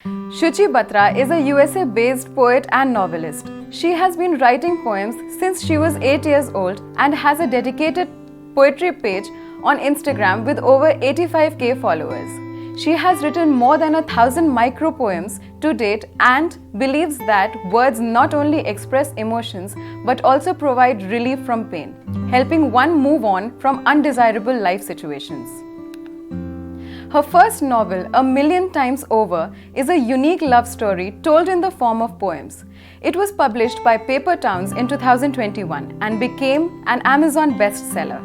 Shuchi Batra is a USA-based poet and novelist. She has been writing poems since she was 8 years old and has a dedicated poetry page on Instagram with over 85k followers. She has written more than 1,000 micro poems to date and believes that words not only express emotions but also provide relief from pain, helping one move on from undesirable life situations. Her first novel, A Million Times Over, is a unique love story told in the form of poems. It was published by Paper Towns in 2021 and became an Amazon bestseller.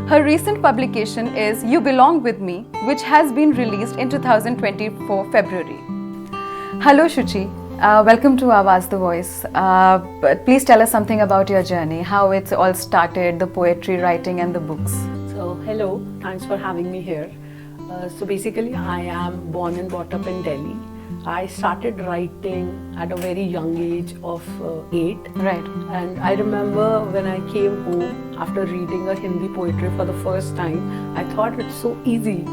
Her recent publication is You Belong With Me, which has been released in 2024 February. Hello Shuchi, welcome to Awaaz the Voice. Please tell us something about your journey, how it's all started, the poetry writing and the books. So hello, thanks for having me here. So basically I am born and brought up in Delhi. I started writing at a very young age of 8. Right. And I remember when I came home after reading a Hindi poetry for the first time, I thought it's so easy.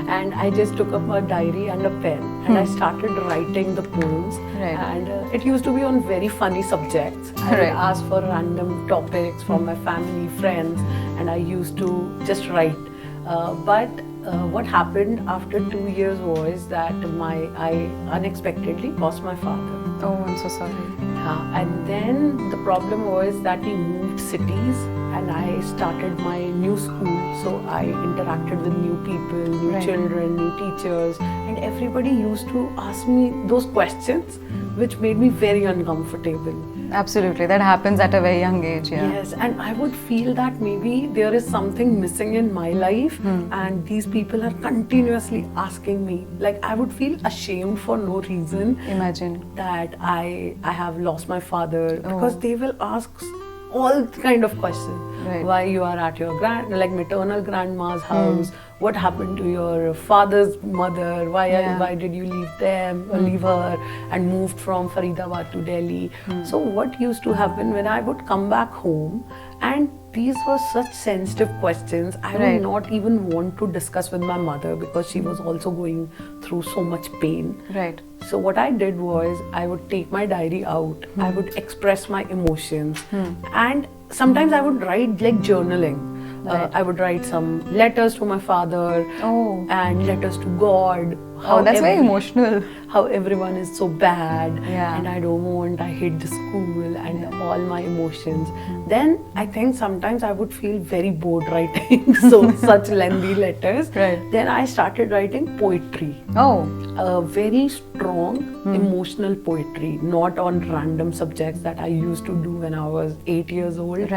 And I just took up a diary and a pen and I started writing the poems. Right. And it used to be on very funny subjects. I would ask for random topics from my family, friends, and I used to just write. But what happened after 2 years was that I unexpectedly lost my father. Oh, I'm so sorry. And then the problem was that we moved cities and I started my new school. So I interacted with new people, new children, new teachers, and everybody used to ask me those questions which made me very uncomfortable. Absolutely, that happens at a very young age. Yes, and I would feel that maybe there is something missing in my life and these people are continuously asking me. Like I would feel ashamed for no reason. Imagine. That I have lost my father because they will ask all kind of questions. Why you are at your maternal grandma's house, what happened to your father's mother, why did you leave them or leave her and moved from Faridabad to Delhi. So what used to happen when I would come back home, and these were such sensitive questions, I would not even want to discuss with my mother because she was also going through so much pain. Right. So what I did was I would take my diary out, I would express my emotions, and sometimes I would write like journaling. I would write some letters to my father and letters to God. That's very emotional. How everyone is so bad and I hate the school and all my emotions. Then I think sometimes I would feel very bored writing such lengthy letters. Then I started writing poetry. Very strong emotional poetry, not on random subjects that I used to do when I was 8 years old.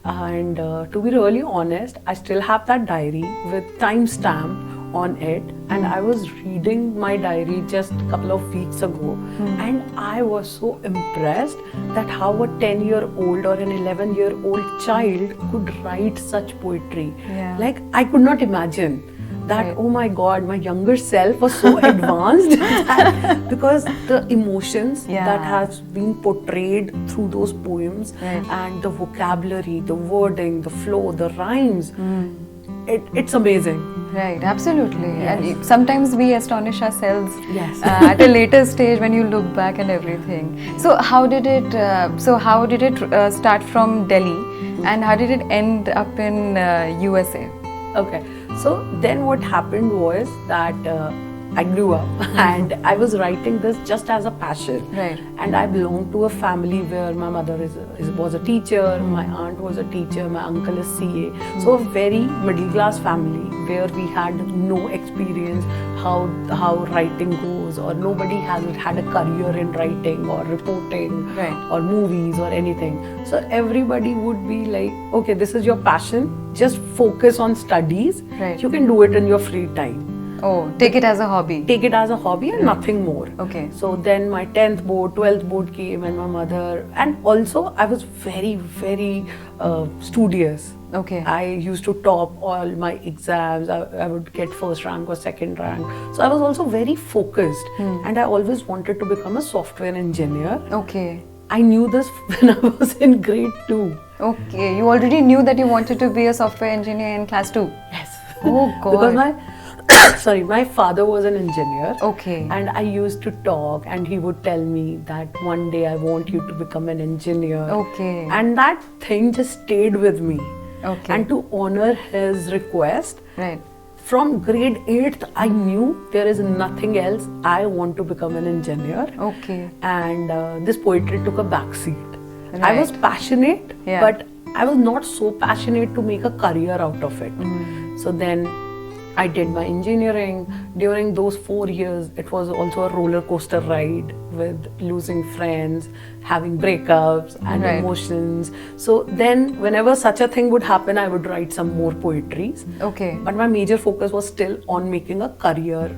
And to be really honest, I still have that diary with timestamp on it, and I was reading my diary just a couple of weeks ago and I was so impressed that how a 10-year-old or an 11-year-old child could write such poetry. Like I could not imagine that, oh my God, my younger self was so advanced because the emotions that has been portrayed through those poems and the vocabulary, the wording, the flow, the rhymes, it's amazing. Right, absolutely. And sometimes we astonish ourselves at a later stage when you look back and everything. So how did it start from Delhi and how did it end up in USA? Okay, so then what happened was that I grew up and I was writing this just as a passion. And I belonged to a family where my mother was a teacher, my aunt was a teacher, my uncle is CA. So a very middle class family where we had no experience how writing goes, or nobody has had a career in writing or reporting or movies or anything. So everybody would be like, okay, this is your passion, just focus on studies. You can do it in your free time. Take it as a hobby. Take it as a hobby and nothing more. So then my 10th board, 12th board came and my mother, and also I was very, very studious. I used to top all my exams. I would get first rank or second rank. So I was also very focused and I always wanted to become a software engineer. I knew this when I was in grade 2. You already knew that you wanted to be a software engineer in class 2? Yes. Oh God. Because sorry, my father was an engineer. Okay. And I used to talk, and he would tell me that one day I want you to become an engineer. Okay. And that thing just stayed with me. Okay. And to honor his request, Right. from grade 8th, I knew there is nothing else. I want to become an engineer. Okay. And this poetry took a backseat. Right. I was passionate, Yeah. but I was not so passionate to make a career out of it. So then I did my engineering. During those 4 years, it was also a roller coaster ride with losing friends, having breakups and Right. emotions. So then whenever such a thing would happen, I would write some more poetries. Okay. But my major focus was still on making a career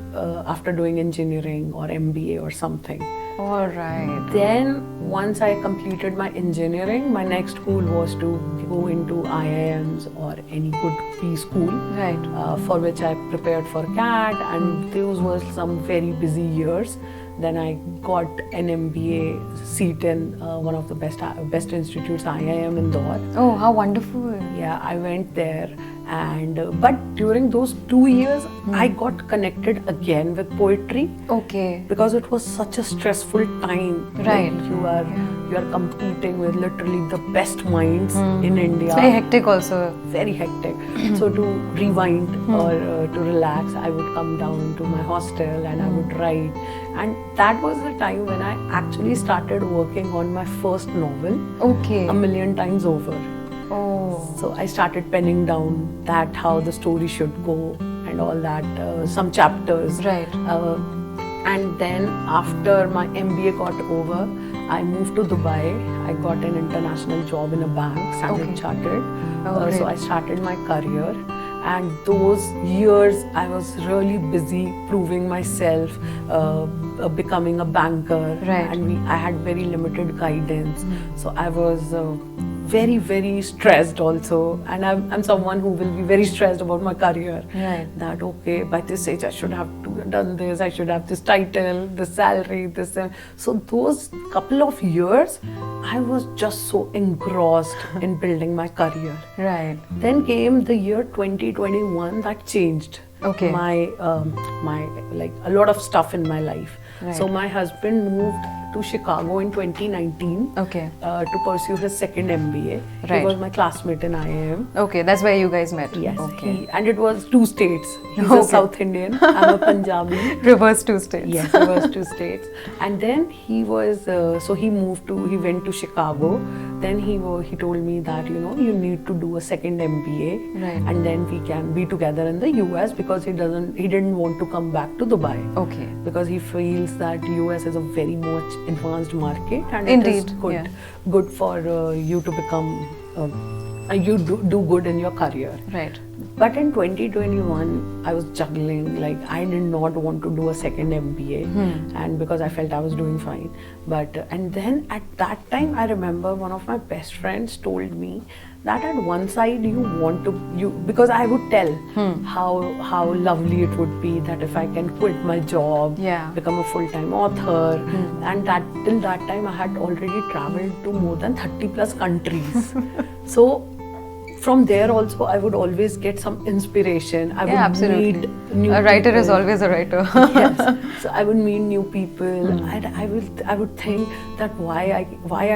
after doing engineering or MBA or something. All right. Then once I completed my engineering, my next goal was to go into IIMs or any good B school, Right. for which I prepared for CAT, and those were some very busy years. Then I got an MBA seat in one of the best institutes, IIM Indore. Oh, how wonderful. Yeah, I went there, and but during those 2 years, I got connected again with poetry. Okay. Because it was such a stressful time. Right. Like you are competing with literally the best minds in India. It's very hectic also. Very hectic. So to rewind or to relax, I would come down to my hostel and I would write. And that was the time when I actually started working on my first novel. Okay. A million times over. Oh. So I started penning down that how the story should go and all that, some chapters. Right. And then after my MBA got over, I moved to Dubai. I got an international job in a bank, Standard Chartered. Oh, so I started my career. And those years, I was really busy proving myself, becoming a banker. Right. And I had very limited guidance. So I was very, very stressed also. And I'm someone who will be very stressed about my career. Right. That, okay, by this age, I should have done this, I should have this title, this salary, this. So those couple of years, I was just so engrossed in building my career. Right. Then came the year 2021 that changed. Okay. My like a lot of stuff in my life. Right. So my husband moved to Chicago in 2019 Okay. to pursue his second MBA. Right. He was my classmate in IIM. Okay, that's where you guys met. Yes, Okay. and it was 2 states. He's a Okay. South Indian, I'm a Punjabi. Reverse 2 states. Yes, it was 2 states. And then he was, so he went to Chicago. Then he told me that, you need to do a second MBA. Right. And then we can be together in the US, because he didn't want to come back to Dubai. Okay. Because he feels that US is a very much advanced market, and Indeed, it is good, yeah. good for you to become, you do good in your career. Right. But in 2021, I was juggling, like I did not want to do a second MBA, and because I felt I was doing fine. But and then at that time, I remember one of my best friends told me that at one side because I would tell how lovely it would be that if I can quit my job, Yeah. become a full-time author, and that till that time I had already traveled to more than 30 plus countries. So from there also I would always get some inspiration. I would absolutely. meet new A writer people. is always a writer. Yes. So I would meet new people, and I would think that why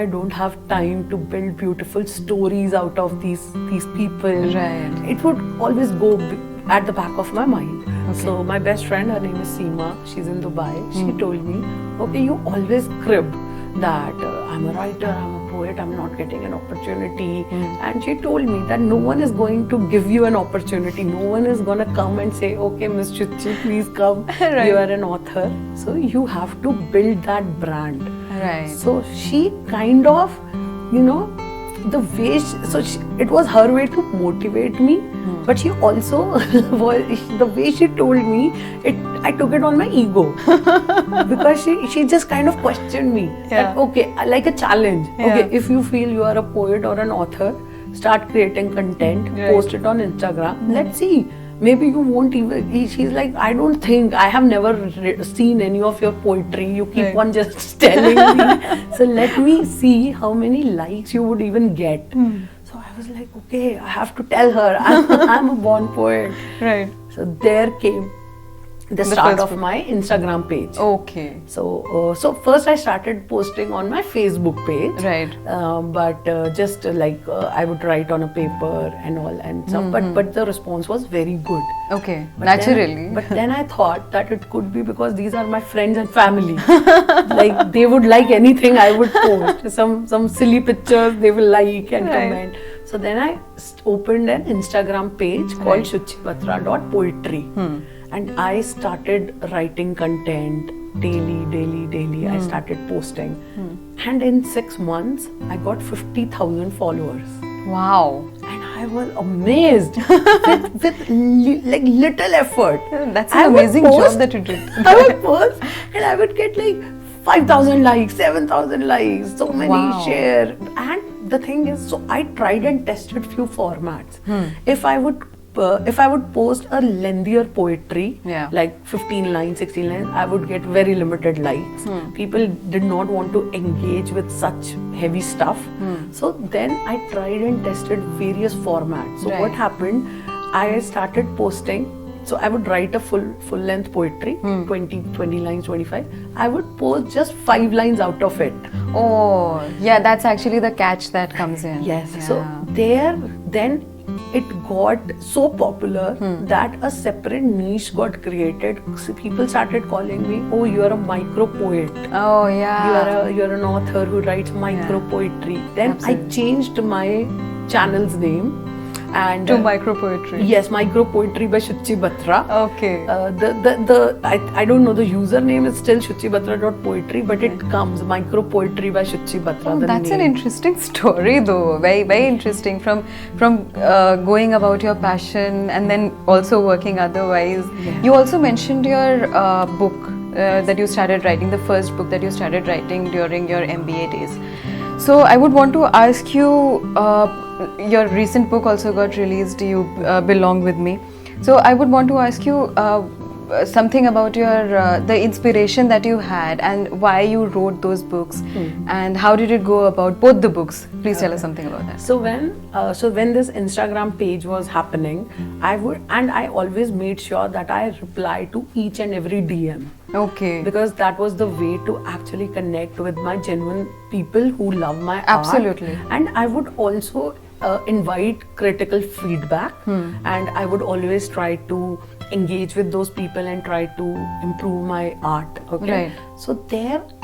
I don't have time to build beautiful stories out of these people. Right. It would always go at the back of my mind. Okay. So my best friend, her name is Seema, she's in Dubai. She told me, okay, you always crib that I'm a writer, I'm a poet, I'm not getting an opportunity. And she told me that no one is going to give you an opportunity. No one is going to come and say, okay, Miss Shuchi, please come. Right. You are an author. So you have to build that brand. Right. So she kind of, the way, it was her way to motivate me. But she also, the way she told me, I took it on my ego. Because she just kind of questioned me. Yeah. That, okay, like a challenge. Yeah. Okay, if you feel you are a poet or an author, start creating content, Right. post it on Instagram. Let's see. Maybe you won't even. She's like, I don't think, I have never seen any of your poetry. You keep Right. on just telling me. So let me see how many likes you would even get. So I was like, okay, I have to tell her. I'm a born poet. Right. So there came the start of my Instagram page. Okay. So first I started posting on my Facebook page. Right. But just like I would write on a paper and all and stuff. But the response was very good. Okay. But Naturally. But then I thought that it could be because these are my friends and family. Like they would like anything I would post. Some silly pictures they will like and comment. So then I opened an Instagram page called shuchibatra.poetry. And I started writing content daily. I started posting. And in 6 months, I got 50,000 followers. Wow. And I was amazed with like little effort. That's an amazing job that you did. I would post and I would get like 5,000 likes, 7,000 likes, so many share. And the thing is, so I tried and tested few formats. If I would post a lengthier poetry, like 15 lines, 16 lines, I would get very limited likes. People did not want to engage with such heavy stuff. So then I tried and tested various formats. So what happened, I started posting. So I would write a full length poetry, 20 lines, 25. I would post just 5 lines out of it. Oh, yeah, that's actually the catch that comes in. Yes. So then it got so popular that a separate niche got created. So people started calling me, oh, you are a micro poet. Oh, yeah. You're an author who writes micro poetry. Then I changed my channel's name. And to micro poetry. Yes, micro poetry by Shuchi Batra. Okay. I don't know, the username is still shuchibatra.poetry, but it comes micro poetry by Shuchi Batra. Oh, that's an interesting story, though. Very, very interesting. From going about your passion and then also working otherwise. You also mentioned your book that you started writing, the first book that you started writing during your MBA days. So I would want to ask you, your recent book also got released, You Belong With Me. So I would want to ask you something about your the inspiration that you had and why you wrote those books and how did it go about both the books. Please tell us something about that. So when this Instagram page was happening, I always made sure that I reply to each and every DM. Okay. Because that was the way to actually connect with my genuine people who love my art. Absolutely. And I would also invite critical feedback, and I would always try to engage with those people and try to improve my art. Okay. Right. So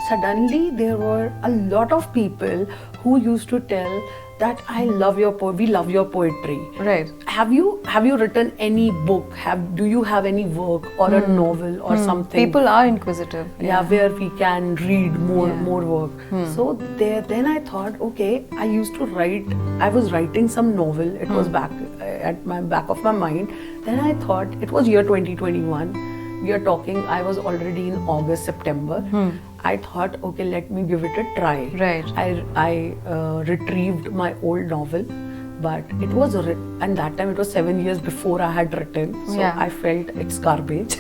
suddenly there were a lot of people who used to tell that we love your poetry. Right. Have you written any book? Do you have any work or a novel or something? People are inquisitive. Yeah, where we can read more work. So then I thought, okay, I was writing some novel. It was back of my mind. Then I thought, it was year 2021. We are talking, I was already in August, September. I thought, okay, let me give it a try. Right. I retrieved my old novel, but it was and that time it was 7 years before I had written, so I felt it's garbage.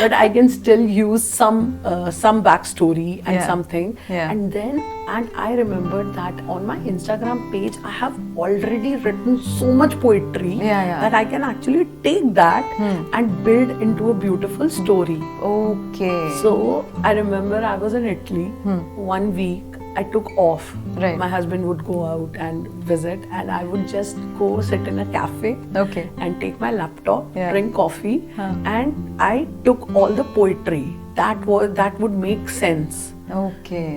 But I can still use some backstory and something. And I remembered that on my Instagram page I have already written so much poetry that I can actually take that and build into a beautiful story. Okay. So I remember I was in Italy 1 week. I took off. Right. My husband would go out and visit, and I would just go sit in a cafe and take my laptop, drink coffee, and I took all the poetry that would make sense. Okay.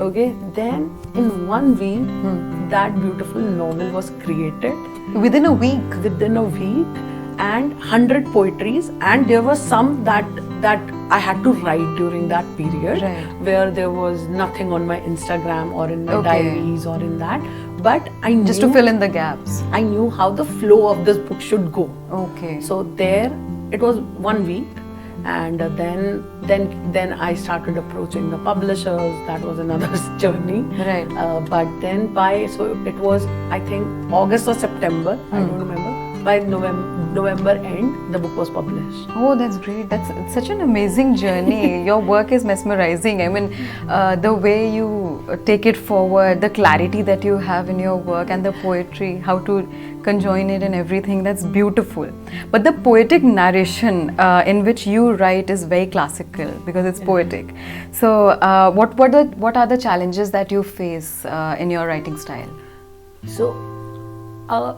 Then in 1 week, that beautiful novel was created. Within a week? Within a week, and 100 poetries, and there were some that I had to write during that period, where there was nothing on my Instagram or in my diaries or in that, but I knew, just to fill in the gaps. I knew how the flow of this book should go. Okay. So it was 1 week, and then I started approaching the publishers. That was another journey. Right. But then it was, I think, August or September, I don't remember. by November end, the book was published. Oh, that's great. That's such an amazing journey. Your work is mesmerizing. I mean, the way you take it forward, the clarity that you have in your work, and the poetry, how to conjoin it and everything, that's beautiful. But the poetic narration in which you write is very classical because it's poetic. So, what are the challenges that you face in your writing style? So,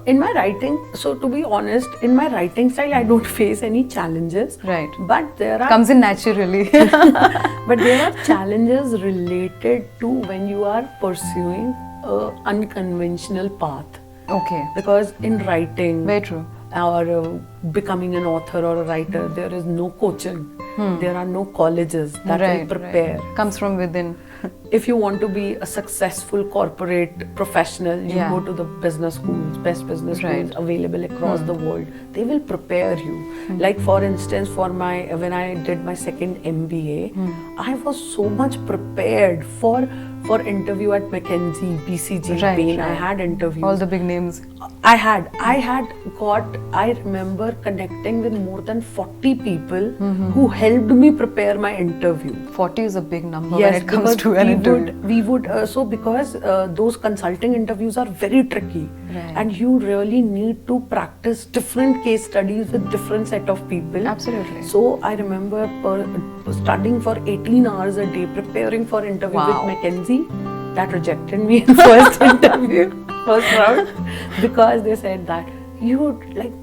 in my writing, so to be honest, in my writing style, I don't face any challenges. Right. But there are Comes in naturally. but there are challenges related to when you are pursuing a unconventional path. Okay. Because in writing, Very true. or becoming an author or a writer, there is no coaching. There are no colleges that will prepare. Right. Comes from within. If you want to be a successful corporate professional, you go to the business schools, best business schools available across the world. They will prepare you. Like for instance, when I did my second MBA, I was so much prepared for interview at McKinsey, BCG, Bain. I had interviews. All the big names. I remember connecting with more than 40 people who helped me prepare my interview. 40 is a big number when it comes to an interview. Because those consulting interviews are very tricky, and you really need to practice different case studies with different set of people. Absolutely. So I remember studying for 18 hours a day, preparing for interview with McKinsey. That rejected me in first interview, first round, because they said that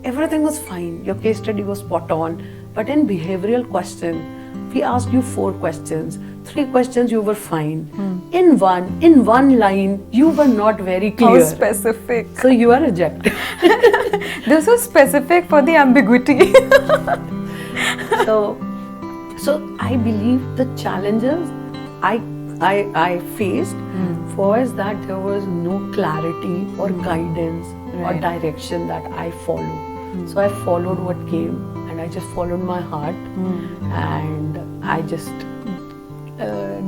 everything was fine, your case study was spot on, but in behavioral question, we asked you 4 questions. 3 questions you were fine. In one line, you were not very clear. How specific. So you are rejected. This was specific for the ambiguity. So I believe the challenges I faced was that there was no clarity or guidance or direction that I followed. So I followed what came, and I just followed my heart, and I just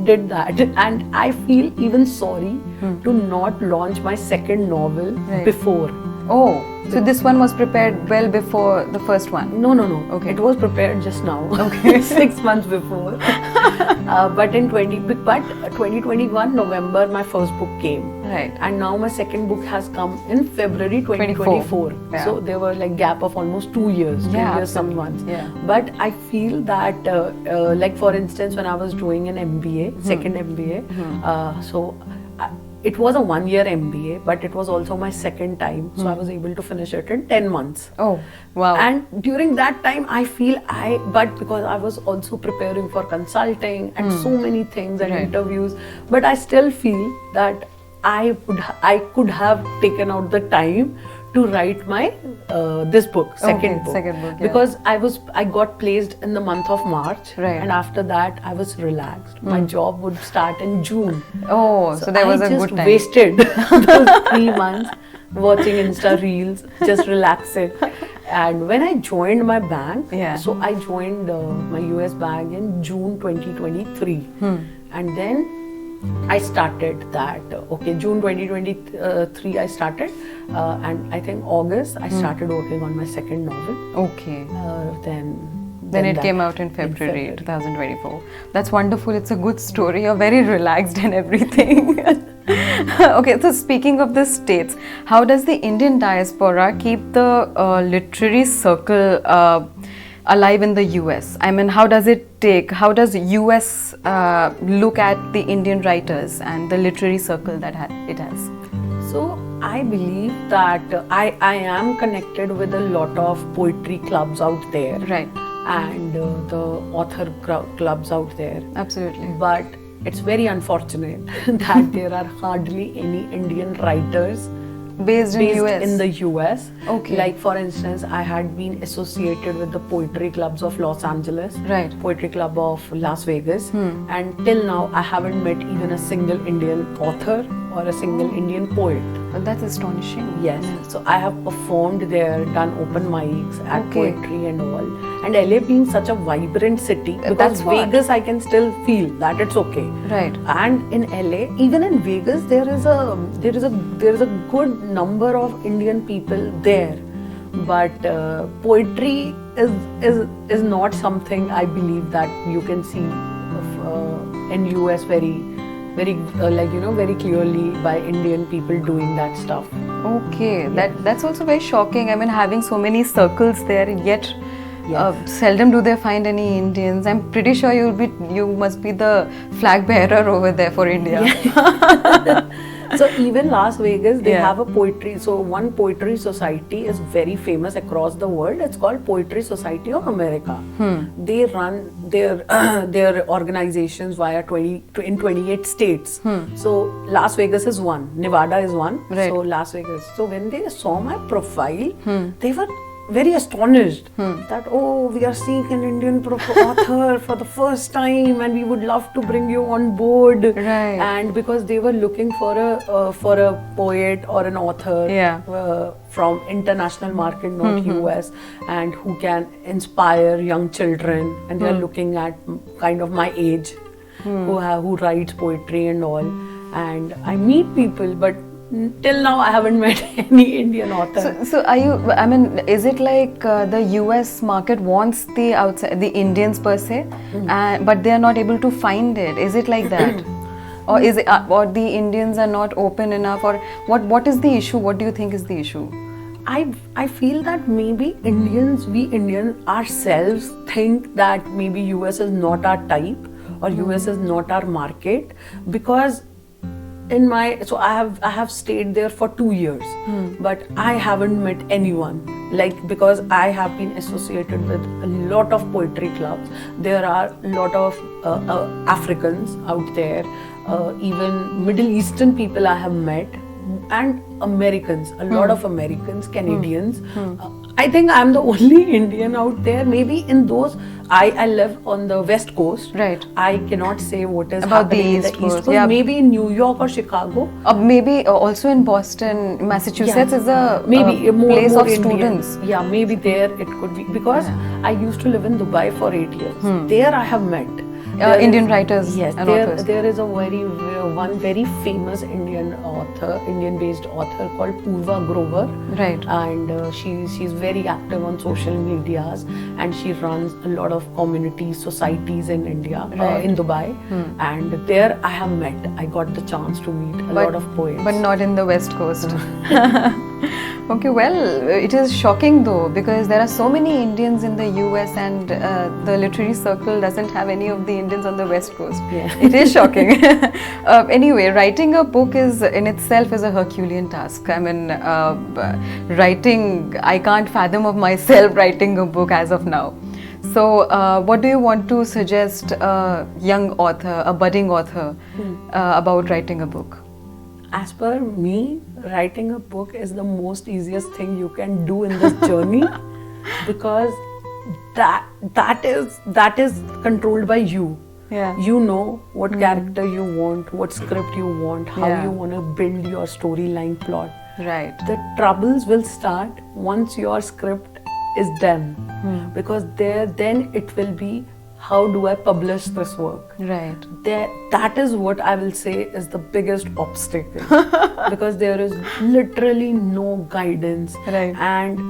did that. And I feel even sorry to not launch my second novel before. Oh, so this one was prepared well before the first one? No. Okay. It was prepared just now. Okay. 6 months before. But 2021 November, my first book came. Right. And now my second book has come in February 2024. Yeah. So there were gap of almost 2 years, 2 years, some months. Yeah. But I feel that, for instance, when I was doing an MBA, second MBA, it was a 1-year MBA, but it was also my second time. So I was able to finish it in 10 months. Oh, wow. And during that time, I feel but because I was also preparing for consulting and so many things and interviews, but I still feel that I could have taken out the time to write my this book, second book. Because I got placed in the month of March, and after that I was relaxed. My job would start in June. Oh, so there was a good time. I just wasted those 3 months watching Insta reels, just relaxing. And when I joined my bank, so I joined my US bank in June 2023, and then I started that. June 2023 I started, and I think August I started working on my second novel. Okay. Then it came out in February 2024. That's wonderful. It's a good story. You're very relaxed and everything. Okay, so speaking of the States, how does the Indian diaspora keep the literary circle alive in the US? I mean, how does US look at the Indian writers and the literary circle that it has? So I believe that I am connected with a lot of poetry clubs out there. Right. And the author clubs out there. Absolutely. But it's very unfortunate that there are hardly any Indian writers based in the US. Okay. Like for instance, I had been associated with the poetry clubs of Los Angeles, poetry club of Las Vegas, and till now I haven't met even a single Indian author or a single Indian poet. Well, that's astonishing. Yes. So I have performed there, done open mics at poetry and all. And LA being such a vibrant city, because Vegas I can still feel that it's okay. Right. And in LA, even in Vegas, there is a good number of Indian people there but poetry is not something I believe that you can see in US very very clearly by Indian people doing that stuff. Okay, that's also very shocking. I mean, having so many circles there, yet seldom do they find any Indians. I'm pretty sure you must be the flag bearer over there for India. Yeah. So even Las Vegas, they have a poetry. So one poetry society is very famous across the world. It's called Poetry Society of America. They run their organizations via 28 states. So Las Vegas is one, Nevada is one. Right. So Las Vegas. So when they saw my profile, they were very astonished that, oh, we are seeing an Indian author for the first time and we would love to bring you on board. Right. And because they were looking for a poet or an author from international market, not US, and who can inspire young children, and they are looking at kind of my age, who writes poetry and all. And I meet people, but till now I haven't met any Indian author. So are you, I mean, is it like the US market wants the Indians per se, but they are not able to find it? Is it like that? Or is it, or the Indians are not open enough, or what is the issue? What do you think is the issue? I feel that maybe we Indians ourselves think that maybe US is not our type or US is not our market, because I have stayed there for 2 years, but I haven't met anyone, because I have been associated with a lot of poetry clubs. There are a lot of Africans out there, even Middle Eastern people I have met, and Americans, a lot of Americans, Canadians. I think I'm the only Indian out there. Maybe in those, I live on the West Coast. Right. I cannot say what is about happening in the East Coast. Yeah. Maybe in New York or Chicago. Maybe also in Boston, Massachusetts is a maybe place more of Indian. students. Yeah, maybe there it could be, because I used to live in Dubai for 8 years. There I have met Indian writers. Yes, and authors. There is one very famous Indian-based author called Purva Grover. Right. And she's very active on social medias, and she runs a lot of communities, societies in India, in Dubai. And there I have met. I got the chance to meet a lot of poets. But not in the West Coast. Okay, well, it is shocking though, because there are so many Indians in the US, and the literary circle doesn't have any of the Indians on the West Coast. Yeah. It is shocking. Anyway, writing a book in itself is a Herculean task. I mean, I can't fathom of myself writing a book as of now. So, what do you want to suggest a young author, a budding author, about writing a book? As per me, writing a book is the most easiest thing you can do in this journey, because that is controlled by you. Yeah. You know what character you want, what script you want, how you want to build your storyline plot. Right. The troubles will start once your script is done, because then it will be, how do I publish this work? Right. That is what I will say is the biggest obstacle, because there is literally no guidance. Right. And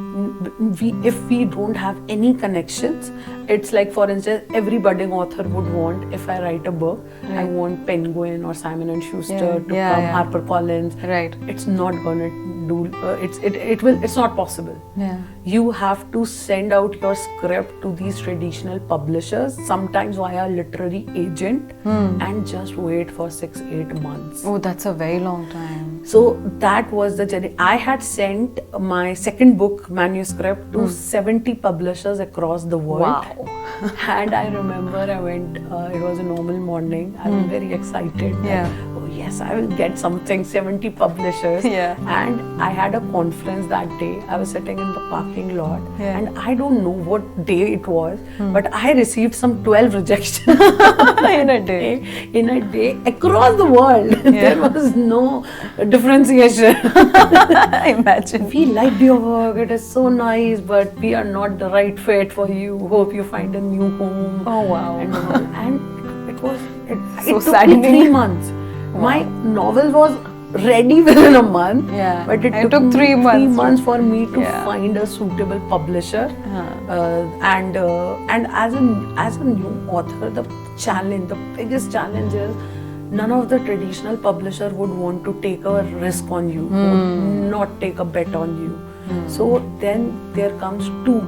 if we don't have any connections, it's like, for instance, every budding author would want, if I write a book, I want Penguin or Simon & Schuster to come, HarperCollins. Right. It's not gonna do. It's not possible. Yeah. You have to send out your script to these traditional publishers, sometimes via literary agent, and just wait for 6-8 months. Oh, that's a very long time. So that was the journey. I had sent my second book manuscript to 70 publishers across the world. Wow. And I remember I went, it was a normal morning, I was very excited. Yeah. Like, oh yes, I will get something, 70 publishers. Yeah. And I had a conference that day. I was sitting in the parking lot, Yeah. and I don't know what day it was, but I received some 12 rejections In a day. In a day, across the world. There was no differentiation. Imagine. We liked your work, it is so nice, but we are not the right fit for you. Hope you find a new home. Oh, wow. And all. And it took So me saddening. 3 months. My novel was ready within a month. Yeah. But it And took 3 months. 3 months for me to Yeah. find a suitable publisher. And as a new author, the biggest challenge is none of the traditional publisher would want to take a risk on you, would not take a bet on you. So then there comes two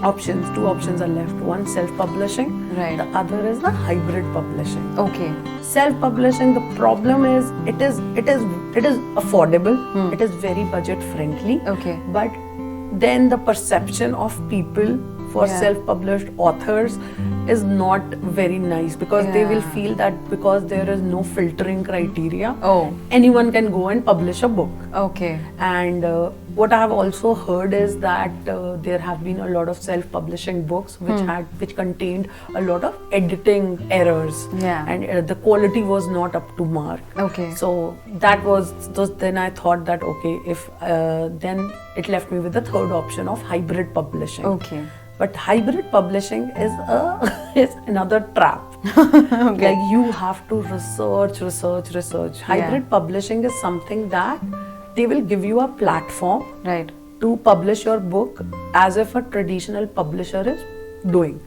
options are left. One, self-publishing. Right. The other is the hybrid publishing. Okay. Self-publishing, the problem is it is affordable. It is very budget friendly. Okay. But then the perception of people for Yeah. self-published authors is not very nice, because they will Yeah. feel that because there is no filtering criteria, Oh. anyone can go and publish a book. Okay. And what I have also heard is that there have been a lot of self-publishing books which contained a lot of editing errors, Yeah. and the quality was not up to mark. Okay. So then I thought that okay, if then it left me with the third option of hybrid publishing. Okay. But hybrid publishing is is another trap. Okay. Like you have to research. Hybrid publishing is something that they will give you a platform Right. to publish your book as if a traditional publisher is doing.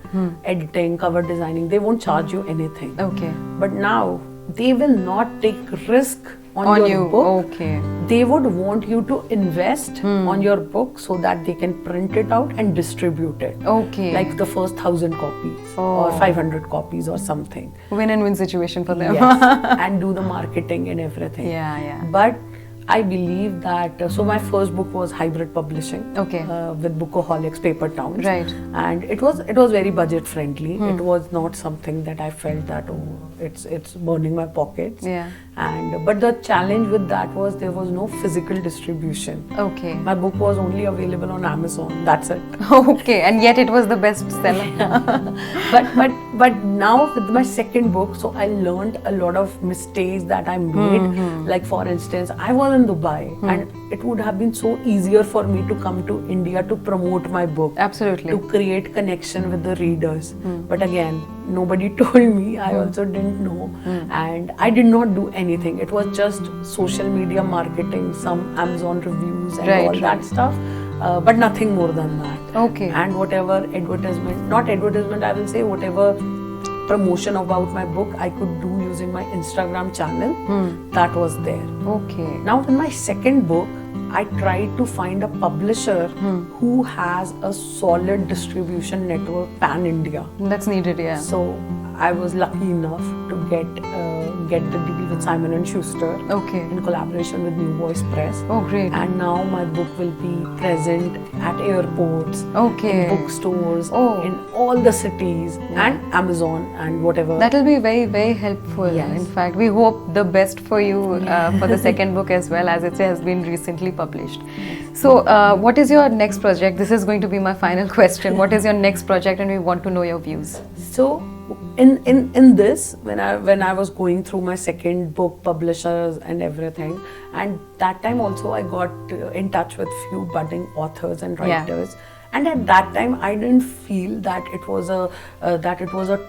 Editing, cover designing, they won't charge you anything. Okay. But now they will not take risk on your you. book. Okay. They would want you to invest on your book so that they can print it out and distribute it. Okay. Like the first 1,000 copies or 500 copies or something. Win and win situation for them. Yes. And do the marketing and everything. Yeah, yeah. But I believe that, so my first book was hybrid publishing. Okay. With Bookaholics, Paper Towns. Right. And it was very budget friendly. It was not something that I felt that, oh, it's burning my pockets. Yeah. But the challenge with that was there was no physical distribution. Okay. My book was only available on Amazon. That's it. Okay. And yet it was the best seller. But now with my second book, so I learned a lot of mistakes that I made. Like for instance, I was in Dubai, and it would have been so easier for me to come to India to promote my book. Absolutely. To create connection with the readers. But again, nobody told me. I also didn't know. And I did not do anything. It was just social media marketing, some Amazon reviews and Right, all that stuff. But nothing more than that. Okay. And whatever advertisement, I will say whatever promotion about my book I could do using my Instagram channel, that was there. Okay. Now in my second book, I tried to find a publisher who has a solid distribution network pan-India. That's needed, yeah. So I was lucky enough to get the deal with Simon & Schuster Okay. in collaboration with New Voice Press. Oh, great. And now my book will be present at airports, Okay. in bookstores, Oh. in all the cities, and Amazon and whatever. That will be very, very helpful. Yes. In fact, we hope the best for you for the second book as well, as it has been recently published. So, what is your next project? This is going to be my final question. What is your next project, and we want to know your views. So, in this, when I was going through my second book, publishers and everything, and that time also I got in touch with few budding authors and writers. And at that time, I didn't feel that it was a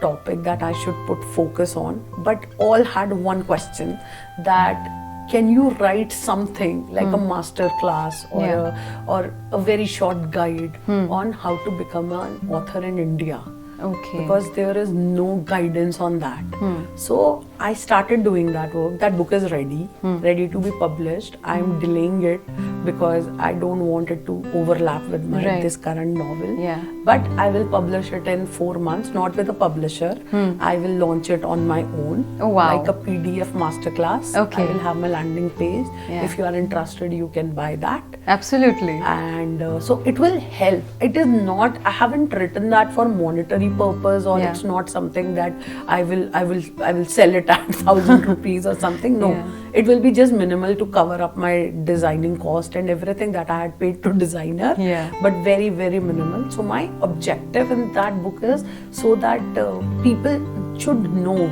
topic that I should put focus on. But all had one question, that can you write something like a master class or a very short guide on how to become an author in India? Okay. Because there is no guidance on that. So I started doing that work. That book is ready to be published. I'm delaying it because I don't want it to overlap with my this current novel. Yeah. But I will publish it in 4 months, not with a publisher. I will launch it on my own. Oh, wow. Like a PDF masterclass. Okay. I will have my landing page. Yeah. If you are interested, you can buy that. Absolutely. And so it will help. It is not, I haven't written that for monetary purpose, or it's not something that I will sell it at 1,000 rupees or something. No, it will be just minimal to cover up my designing cost and everything that I had paid to designer. But very, very minimal. So my objective in that book is so that people should know,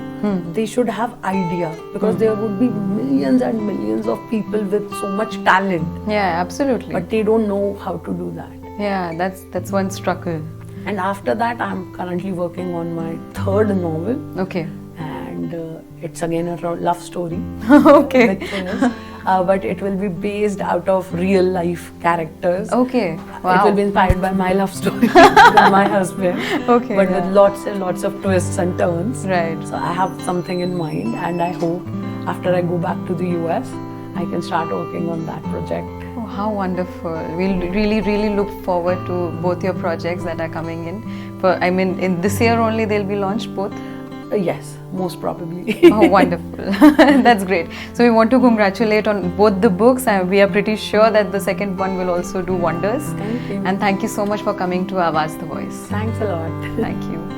they should have idea, because there would be millions and millions of people with so much talent. Yeah, absolutely. But they don't know how to do that. Yeah, that's one struggle. And after that, I'm currently working on my third novel. Okay. And and it's again a love story. Okay. With twins. But it will be based out of real life characters. Okay. Wow. It will be inspired by my love story with my husband. Okay. But with lots and lots of twists and turns. Right. So I have something in mind, and I hope after I go back to the US, I can start working on that project. Oh, how wonderful. We'll really look forward to both your projects that are coming in. In this year only they'll be launched both? Yes, most probably. Oh, wonderful. That's great. So we want to congratulate on both the books, and we are pretty sure that the second one will also do wonders. Thank you. And thank you so much for coming to Awaaz the Voice. Thanks a lot. Thank you.